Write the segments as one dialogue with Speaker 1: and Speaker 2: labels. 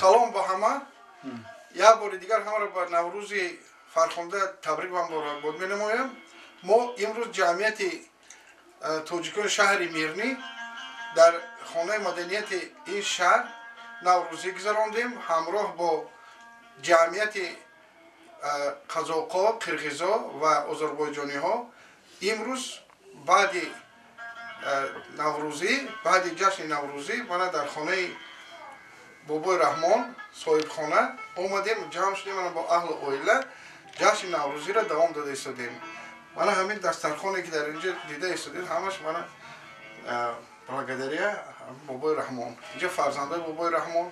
Speaker 1: салом ба ҳама. Як бори дигар ҳамаро ба наврӯзи фархонда табрик ва муборакбод менамоям. Мо имрӯз ҷамъияти тоҷикони шаҳри Мирнӣ дар хонаи маданияти ин шаҳр наврӯзӣ гузарондем ҳамроҳ бо ҷамъияти қазоқо, қирғизо ва озарбойҷониҳо. Имрӯз баъди наврӯзӣ, баъди ҷашни наврӯзӣ мана дар хонаи бобои Раҳмон соҳибхона омадем, ҷамъ шудем бо аҳлу оила ҷашни наврӯзиро давом дода истодем. Мана ҳамин дастархоне ки дар инҷо дида истодем ҳамаш мана благодаря бобои Раҳмон. Инҷо фарзандаи бобои Раҳмон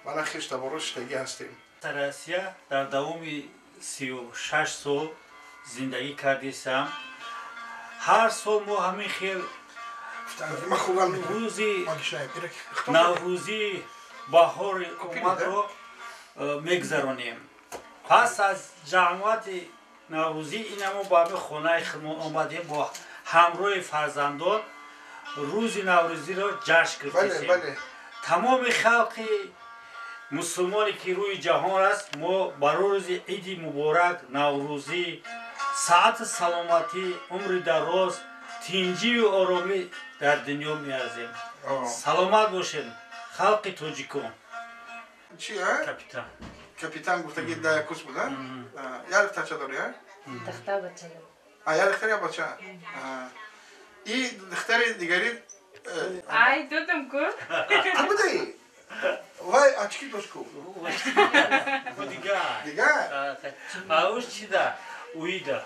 Speaker 1: мана хиш табору шиштагӣ ҳастем.
Speaker 2: Дар Россия дар давоми 36 сол зиндагӣ кардисам. Ҳар сол мо ҳамин хел наврӯзи баҳори омадро мегузаронем. Пас аз ҷамъияти наврӯзӣ инамо ба ҳамин хонаи худмон омадем бо ҳамроҳи фарзандон рӯзи наврӯзиро ҷашн гирифтем. Тамоми халқи мусулмоне ки рӯи ҷаҳон аст, мо барои рӯзи иди муборак наврӯзӣ саъату саломатӣ, умри дароз, тинҷию оромӣ дар дунё меарзем. Саломат бошед халқи тоҷикон.
Speaker 1: Чи
Speaker 2: капитан
Speaker 1: капитан гуфтаги да якус буд як духтарча дори
Speaker 3: Дахта бача дор.
Speaker 1: як духтар як бача и духтари дигари
Speaker 3: Ай додам ку
Speaker 1: будаи вай ачки дошку
Speaker 2: дигар
Speaker 1: дигар
Speaker 2: ауш чида уида